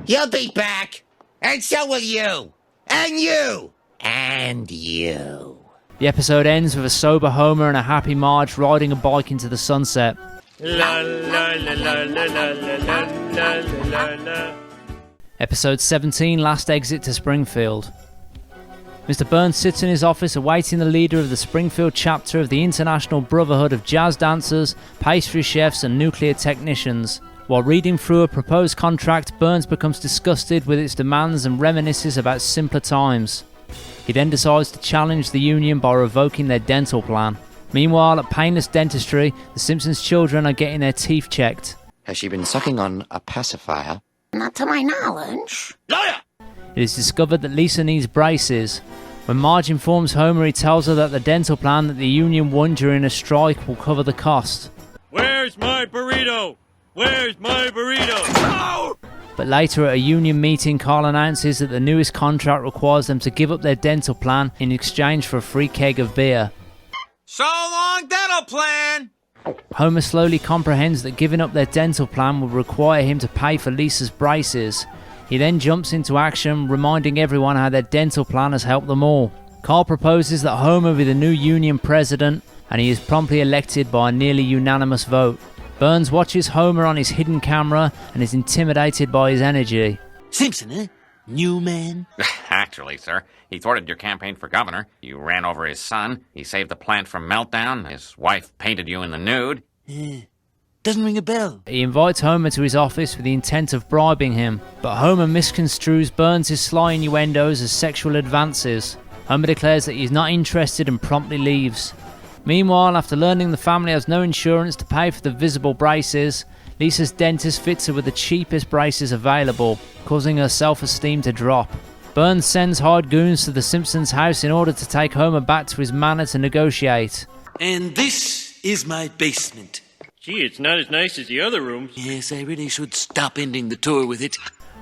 [SPEAKER 9] You'll be back, and so will you, and you, and you.
[SPEAKER 6] The episode ends with a sober Homer and a happy Marge riding a bike into the sunset.
[SPEAKER 1] La la la la la la la la la la.
[SPEAKER 6] Episode 17, Last Exit to Springfield. Mr. Burns sits in his office awaiting the leader of the Springfield chapter of the International Brotherhood of Jazz Dancers, Pastry Chefs and Nuclear Technicians. While reading through a proposed contract, Burns becomes disgusted with its demands and reminisces about simpler times. He then decides to challenge the union by revoking their dental plan. Meanwhile, at Painless Dentistry, the Simpsons children are getting their teeth checked.
[SPEAKER 16] Has she been sucking on a pacifier?
[SPEAKER 3] Not to my knowledge.
[SPEAKER 1] Liar!
[SPEAKER 6] It is discovered that Lisa needs braces. When Marge informs Homer, he tells her that the dental plan that the union won during a strike will cover the cost.
[SPEAKER 1] Where's my burrito? Where's my burrito? Oh!
[SPEAKER 6] But later at a union meeting, Carl announces that the newest contract requires them to give up their dental plan in exchange for a free keg of beer.
[SPEAKER 17] So long, dental plan!
[SPEAKER 6] Homer slowly comprehends that giving up their dental plan would require him to pay for Lisa's braces. He then jumps into action, reminding everyone how their dental plan has helped them all. Carl proposes that Homer be the new union president, and he is promptly elected by a nearly unanimous vote. Burns watches Homer on his hidden camera and is intimidated by his energy.
[SPEAKER 4] Simpson, eh? New man?
[SPEAKER 18] Actually, sir, he thwarted your campaign for governor. You ran over his son. He saved the plant from meltdown. His wife painted you in the nude.
[SPEAKER 4] Doesn't ring a bell.
[SPEAKER 6] He invites Homer to his office with the intent of bribing him, but Homer misconstrues Burns' sly innuendos as sexual advances. Homer declares that he's not interested and promptly leaves. Meanwhile, after learning the family has no insurance to pay for the visible braces, Lisa's dentist fits her with the cheapest braces available, causing her self-esteem to drop. Burns sends hired goons to the Simpsons' house in order to take Homer back to his manor to negotiate.
[SPEAKER 4] And this is my basement.
[SPEAKER 1] Gee, it's not as nice as the other rooms.
[SPEAKER 4] Yes, I really should stop ending the tour with it.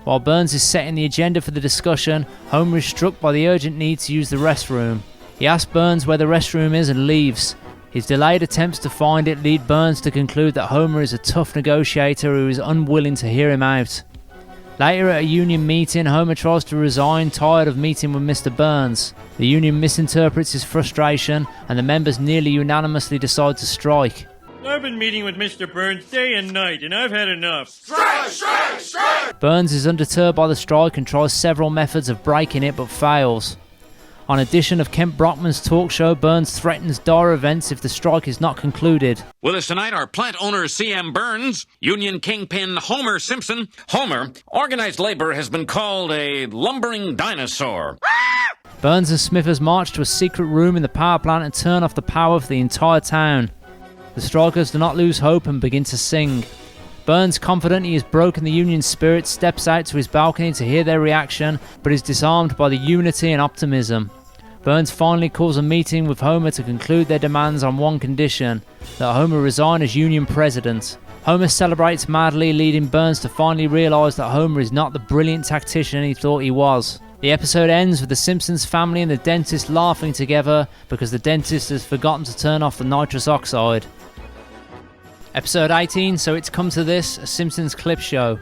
[SPEAKER 6] While Burns is setting the agenda for the discussion, Homer is struck by the urgent need to use the restroom. He asks Burns where the restroom is and leaves. His delayed attempts to find it lead Burns to conclude that Homer is a tough negotiator who is unwilling to hear him out. Later at a union meeting, Homer tries to resign, tired of meeting with Mr. Burns. The union misinterprets his frustration, and the members nearly unanimously decide to strike.
[SPEAKER 1] I've been meeting with Mr. Burns day and night, and I've had enough.
[SPEAKER 8] Strike, strike, strike!
[SPEAKER 6] Burns is undeterred by the strike and tries several methods of breaking it, but fails. On edition of Kent Brockman's talk show, Burns threatens dire events if the strike is not concluded.
[SPEAKER 18] With us tonight are plant owner C.M. Burns, union kingpin Homer Simpson. Homer, organized labor has been called a lumbering dinosaur.
[SPEAKER 6] Burns and Smithers march to a secret room in the power plant and turn off the power for the entire town. The strikers do not lose hope and begin to sing. Burns, confident he has broken the union's spirit, steps out to his balcony to hear their reaction, but is disarmed by the unity and optimism. Burns finally calls a meeting with Homer to conclude their demands on one condition, that Homer resign as union president. Homer celebrates madly, leading Burns to finally realise that Homer is not the brilliant tactician he thought he was. The episode ends with the Simpsons family and the dentist laughing together because the dentist has forgotten to turn off the nitrous oxide. Episode 18, So It's Come to This, a Simpsons clip show.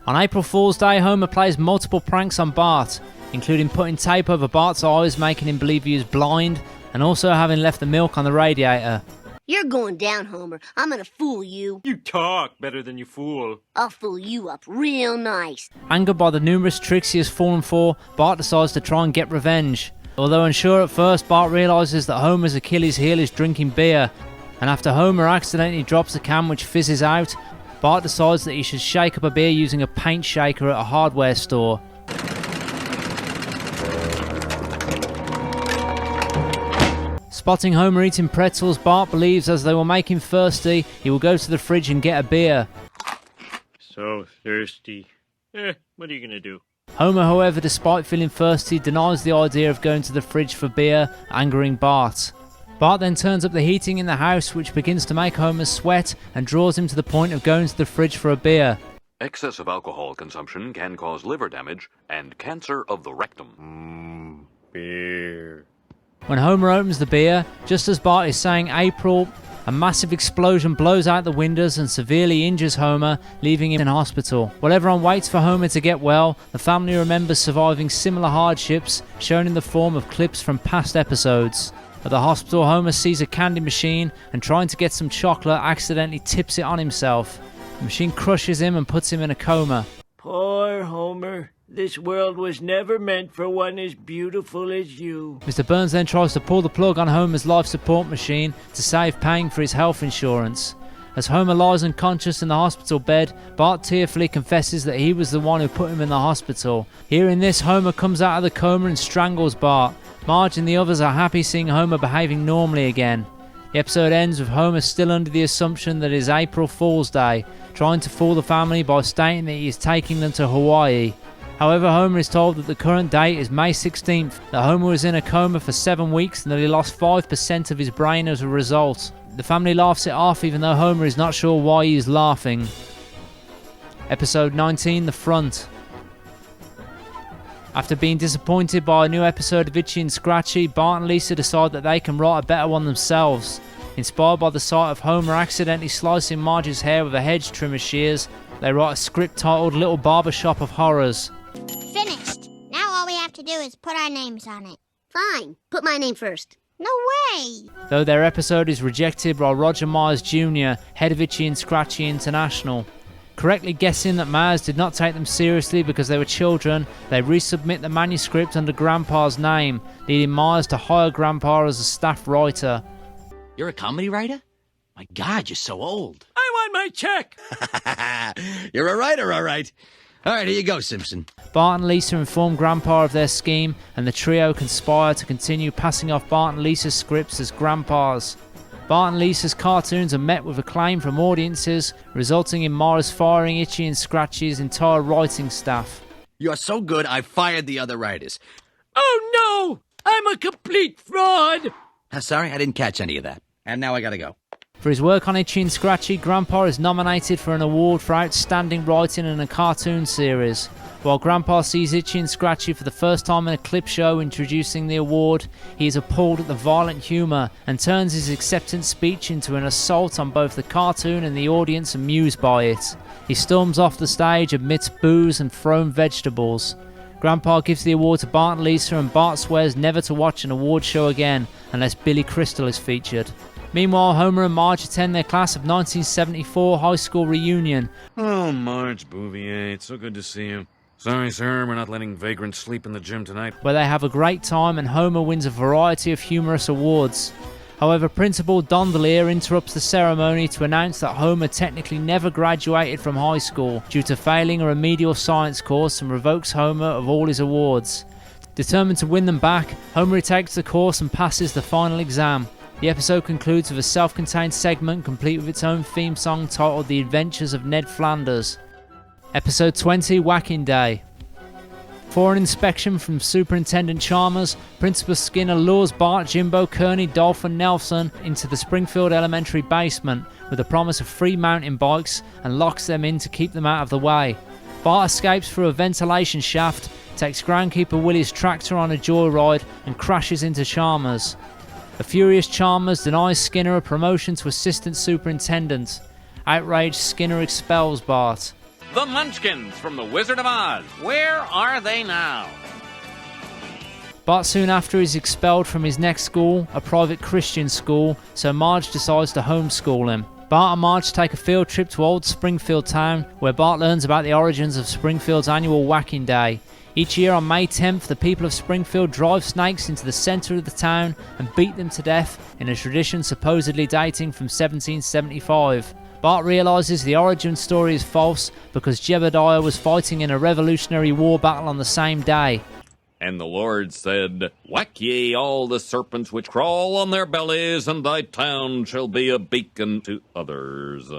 [SPEAKER 6] On April Fool's Day, Homer plays multiple pranks on Bart, including putting tape over Bart's eyes, making him believe he was blind, and also having left the milk on the radiator.
[SPEAKER 15] You're going down, Homer. I'm gonna fool you.
[SPEAKER 1] You talk better than you fool.
[SPEAKER 15] I'll fool you up real nice.
[SPEAKER 6] Angered by the numerous tricks he has fallen for, Bart decides to try and get revenge. Although unsure at first, Bart realises that Homer's Achilles heel is drinking beer, and after Homer accidentally drops a can which fizzes out, Bart decides that he should shake up a beer using a paint shaker at a hardware store. Spotting Homer eating pretzels, Bart believes as they will make him thirsty, he will go to the fridge and get a beer.
[SPEAKER 1] So thirsty. What are you gonna do?
[SPEAKER 6] Homer, however, despite feeling thirsty, denies the idea of going to the fridge for beer, angering Bart. Bart then turns up the heating in the house, which begins to make Homer sweat and draws him to the point of going to the fridge for a beer.
[SPEAKER 14] Excessive alcohol consumption can cause liver damage and cancer of the rectum.
[SPEAKER 1] Beer.
[SPEAKER 6] When Homer opens the beer, just as Bart is saying April, a massive explosion blows out the windows and severely injures Homer, leaving him in hospital. While everyone waits for Homer to get well, the family remembers surviving similar hardships, shown in the form of clips from past episodes. At the hospital, Homer sees a candy machine and trying to get some chocolate accidentally tips it on himself. The machine crushes him and puts him in a coma.
[SPEAKER 19] Poor Homer. This world was never meant for one as beautiful as you.
[SPEAKER 6] Mr. Burns then tries to pull the plug on Homer's life support machine to save paying for his health insurance. As Homer lies unconscious in the hospital bed, Bart tearfully confesses that he was the one who put him in the hospital. Hearing this, Homer comes out of the coma and strangles Bart. Marge and the others are happy seeing Homer behaving normally again. The episode ends with Homer still under the assumption that it is April Fool's Day, trying to fool the family by stating that he is taking them to Hawaii. However, Homer is told that the current date is May 16th, that Homer was in a coma for 7 weeks and that he lost 5% of his brain as a result. The family laughs it off even though Homer is not sure why he is laughing. Episode 19, The Front. After being disappointed by a new episode of Itchy and Scratchy, Bart and Lisa decide that they can write a better one themselves. Inspired by the sight of Homer accidentally slicing Marge's hair with a hedge trimmer shears, they write a script titled Little Barbershop of Horrors.
[SPEAKER 2] Finished. Now all we have to do is put our names on it.
[SPEAKER 15] Fine. Put my name first.
[SPEAKER 2] No way!
[SPEAKER 6] Though their episode is rejected by Roger Myers Jr., head of Itchy and Scratchy International. Correctly guessing that Myers did not take them seriously because they were children, they resubmit the manuscript under Grandpa's name, leading Myers to hire Grandpa as a staff writer.
[SPEAKER 4] You're a comedy writer? My God, you're so old.
[SPEAKER 19] I want my check!
[SPEAKER 4] You're a writer, all right. All right, here you go, Simpson.
[SPEAKER 6] Bart and Lisa inform Grandpa of their scheme, and the trio conspire to continue passing off Bart and Lisa's scripts as Grandpa's. Bart and Lisa's cartoons are met with acclaim from audiences, resulting in Myers firing Itchy and Scratchy's entire writing staff.
[SPEAKER 4] You're so good, I fired the other writers.
[SPEAKER 19] Oh, no! I'm a complete fraud!
[SPEAKER 4] Sorry, I didn't catch any of that. And now I gotta go.
[SPEAKER 6] For his work on Itchy and Scratchy, Grandpa is nominated for an award for outstanding writing in a cartoon series. While Grandpa sees Itchy and Scratchy for the first time in a clip show introducing the award, he is appalled at the violent humour and turns his acceptance speech into an assault on both the cartoon and the audience amused by it. He storms off the stage amidst boos and thrown vegetables. Grandpa gives the award to Bart and Lisa, and Bart swears never to watch an award show again unless Billy Crystal is featured. Meanwhile, Homer and Marge attend their class of 1974 high school reunion.
[SPEAKER 18] Oh, Marge Bouvier, it's so good to see you. Sorry, sir, we're not letting vagrants sleep in the gym tonight.
[SPEAKER 6] Where they have a great time and Homer wins a variety of humorous awards. However, Principal Dondelier interrupts the ceremony to announce that Homer technically never graduated from high school due to failing a remedial science course and revokes Homer of all his awards. Determined to win them back, Homer retakes the course and passes the final exam. The episode concludes with a self-contained segment complete with its own theme song titled The Adventures of Ned Flanders. Episode 20, Whacking Day. For an inspection from Superintendent Chalmers, Principal Skinner lures Bart, Jimbo, Kearney, Dolph and Nelson into the Springfield Elementary basement with a promise of free mountain bikes and locks them in to keep them out of the way. Bart escapes through a ventilation shaft, takes groundkeeper Willie's tractor on a joyride and crashes into Chalmers. A furious Chalmers denies Skinner a promotion to assistant superintendent. Outraged, Skinner expels Bart.
[SPEAKER 18] The Munchkins from The Wizard of Oz. Where are they now?
[SPEAKER 6] Bart soon after is expelled from his next school, a private Christian school, so Marge decides to homeschool him. Bart and Marge take a field trip to old Springfield town, where Bart learns about the origins of Springfield's annual Whacking Day. Each year on May 10th, the people of Springfield drive snakes into the centre of the town and beat them to death in a tradition supposedly dating from 1775. Bart realises the origin story is false because Jebediah was fighting in a Revolutionary War battle on the same day.
[SPEAKER 14] And the Lord said, Whack ye all the serpents which crawl on their bellies, and thy town shall be a beacon to others.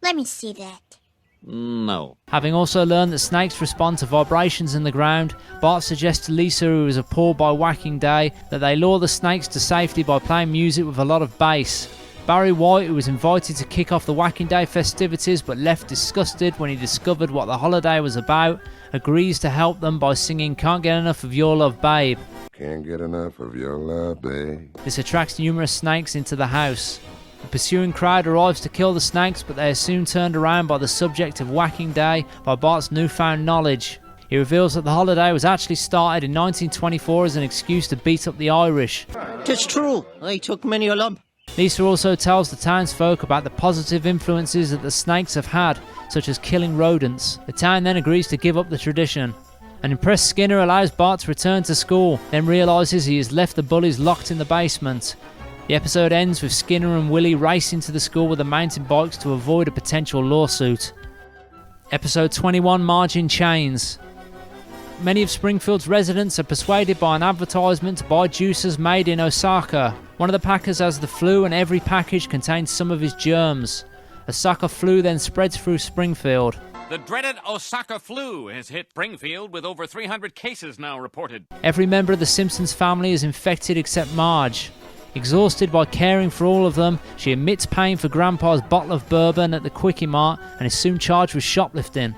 [SPEAKER 2] Let me see that.
[SPEAKER 14] No.
[SPEAKER 6] Having also learned that snakes respond to vibrations in the ground, Bart suggests to Lisa, who is appalled by Whacking Day, that they lure the snakes to safety by playing music with a lot of bass. Barry White, who was invited to kick off the Whacking Day festivities but left disgusted when he discovered what the holiday was about, agrees to help them by singing Can't Get Enough of Your Love, Babe.
[SPEAKER 20] Can't get enough of your love, babe.
[SPEAKER 6] This attracts numerous snakes into the house. The pursuing crowd arrives to kill the snakes, but they are soon turned around by the subject of Whacking Day by Bart's newfound knowledge. He reveals that the holiday was actually started in 1924 as an excuse to beat up the Irish.
[SPEAKER 13] Tis true, I took many a lump.
[SPEAKER 6] Lisa also tells the townsfolk about the positive influences that the snakes have had, such as killing rodents. The town then agrees to give up the tradition. An impressed Skinner allows Bart to return to school, then realises he has left the bullies locked in the basement. The episode ends with Skinner and Willie racing to the school with the mountain bikes to avoid a potential lawsuit. Episode 21, Marge in Chains. Many of Springfield's residents are persuaded by an advertisement to buy juices made in Osaka. One of the packers has the flu and every package contains some of his germs. Osaka flu then spreads through Springfield.
[SPEAKER 18] The dreaded Osaka flu has hit Springfield with over 300 cases now reported.
[SPEAKER 6] Every member of the Simpsons family is infected except Marge. Exhausted by caring for all of them, she admits paying for Grandpa's bottle of bourbon at the Quickie Mart and is soon charged with shoplifting.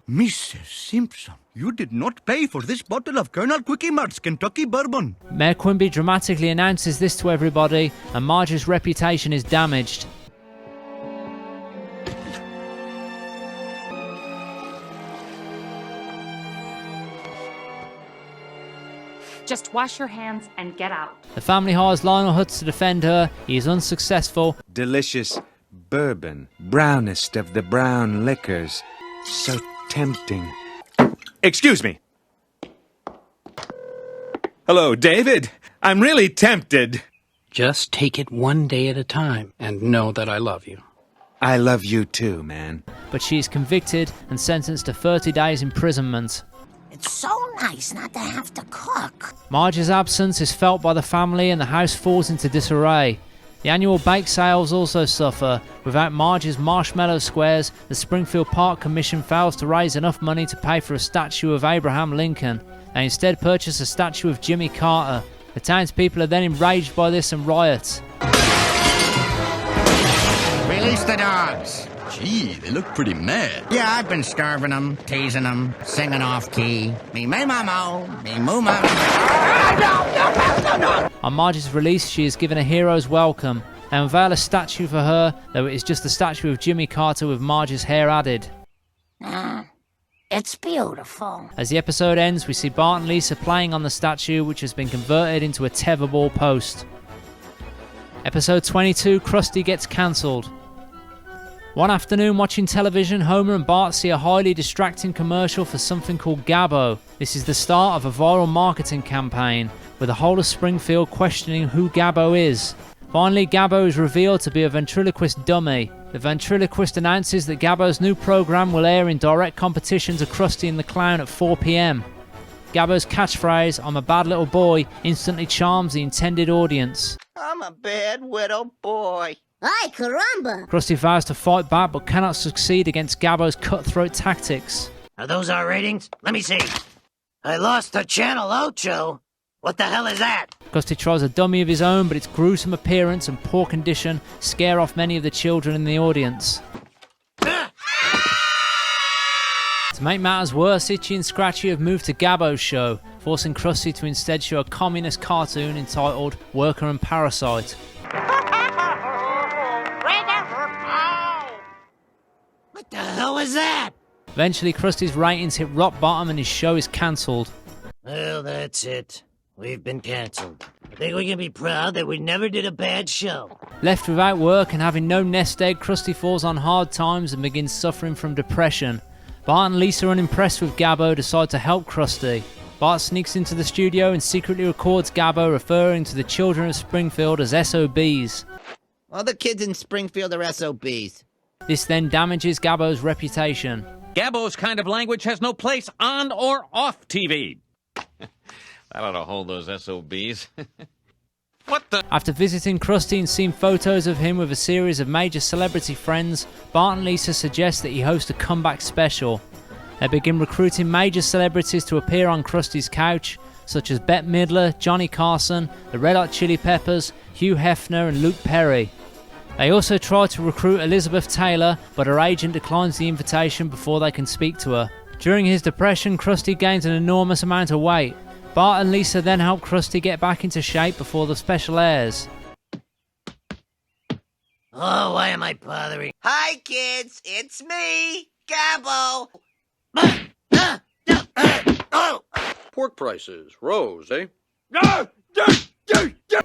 [SPEAKER 21] Mrs. Simpson, you did not pay for this bottle of Colonel Quickie Mart's Kentucky bourbon.
[SPEAKER 6] Mayor Quimby dramatically announces this to everybody, and Marge's reputation is damaged.
[SPEAKER 22] Just wash your hands and get out.
[SPEAKER 6] The family hires Lionel Hutz to defend her. He is unsuccessful.
[SPEAKER 23] Delicious bourbon, brownest of the brown liquors. So tempting. Excuse me. Hello, David. I'm really tempted.
[SPEAKER 24] Just take it one day at a time and know that I love you.
[SPEAKER 23] I love you too, man.
[SPEAKER 6] But she is convicted and sentenced to 30 days imprisonment.
[SPEAKER 3] It's so nice not to have to cook.
[SPEAKER 6] Marge's absence is felt by the family and the house falls into disarray. The annual bake sales also suffer. Without Marge's marshmallow squares, the Springfield Park Commission fails to raise enough money to pay for a statue of Abraham Lincoln. They instead purchase a statue of Jimmy Carter. The townspeople are then enraged by this and riot.
[SPEAKER 9] Release the dogs.
[SPEAKER 21] Gee, they look pretty mad.
[SPEAKER 9] Yeah, I've been starving them, teasing them, singing off key. Me mamo, me moo mamo.
[SPEAKER 6] On Marge's release, she is given a hero's welcome. They unveil a statue for her, though it is just a statue of Jimmy Carter with Marge's hair added.
[SPEAKER 3] It's beautiful.
[SPEAKER 6] As the episode ends, we see Bart and Lisa playing on the statue, which has been converted into a tetherball post. Episode 22, Crusty gets cancelled. One afternoon watching television, Homer and Bart see a highly distracting commercial for something called Gabbo. This is the start of a viral marketing campaign, with the whole of Springfield questioning who Gabbo is. Finally, Gabbo is revealed to be a ventriloquist dummy. The ventriloquist announces that Gabbo's new program will air in direct competition to Krusty and the Clown at 4 p.m. Gabbo's catchphrase, "I'm a bad little boy," instantly charms the intended audience.
[SPEAKER 9] I'm a bad little boy.
[SPEAKER 15] Ay, caramba!
[SPEAKER 6] Krusty vows to fight back but cannot succeed against Gabbo's cutthroat tactics.
[SPEAKER 5] Are those our ratings? Let me see. I lost to Channel Ocho. What the hell is that?
[SPEAKER 6] Krusty tries a dummy of his own, but its gruesome appearance and poor condition scare off many of the children in the audience. To make matters worse, Itchy and Scratchy have moved to Gabbo's show, forcing Krusty to instead show a communist cartoon entitled Worker and Parasite.
[SPEAKER 5] What the hell is that?
[SPEAKER 6] Eventually, Krusty's ratings hit rock bottom and his show is cancelled.
[SPEAKER 5] Well, that's it. We've been cancelled. I think we can be proud that we never did a bad show.
[SPEAKER 6] Left without work and having no nest egg, Krusty falls on hard times and begins suffering from depression. Bart and Lisa, unimpressed with Gabbo, decide to help Krusty. Bart sneaks into the studio and secretly records Gabbo referring to the children of Springfield as SOBs.
[SPEAKER 9] All the kids in Springfield are SOBs.
[SPEAKER 6] This then damages Gabbo's reputation.
[SPEAKER 18] Gabbo's kind of language has no place on or off TV. That ought to hold those SOBs. What the?
[SPEAKER 6] After visiting Krusty and seeing photos of him with a series of major celebrity friends, Bart and Lisa suggest that he host a comeback special. They begin recruiting major celebrities to appear on Krusty's couch, such as Bette Midler, Johnny Carson, the Red Hot Chili Peppers, Hugh Hefner and Luke Perry. They also try to recruit Elizabeth Taylor, but her agent declines the invitation before they can speak to her. During his depression, Krusty gains an enormous amount of weight. Bart and Lisa then help Krusty get back into shape before the special airs.
[SPEAKER 5] Oh, why am I bothering?
[SPEAKER 9] Hi, kids. It's me, Gabbo.
[SPEAKER 12] Pork prices rose, eh?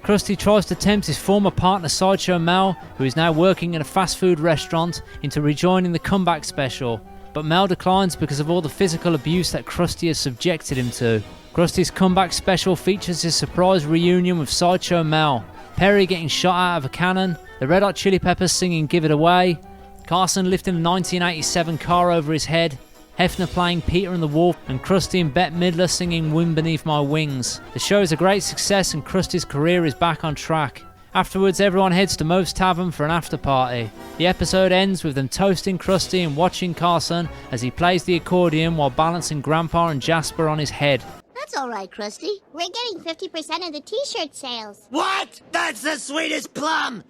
[SPEAKER 6] Krusty tries to tempt his former partner Sideshow Mel, who is now working in a fast food restaurant, into rejoining the comeback special. But Mel declines because of all the physical abuse that Krusty has subjected him to. Krusty's comeback special features his surprise reunion with Sideshow Mel, Perry getting shot out of a cannon, the Red Hot Chili Peppers singing Give It Away, Carson lifting a 1987 car over his head, Hefner playing Peter and the Wolf, and Krusty and Bette Midler singing Wind Beneath My Wings. The show is a great success and Krusty's career is back on track. Afterwards, everyone heads to Moe's Tavern for an after party. The episode ends with them toasting Krusty and watching Carson as he plays the accordion while balancing Grandpa and Jasper on his head.
[SPEAKER 15] That's all right, Krusty.
[SPEAKER 2] We're getting 50% of the t-shirt sales.
[SPEAKER 5] What? That's the sweetest plum!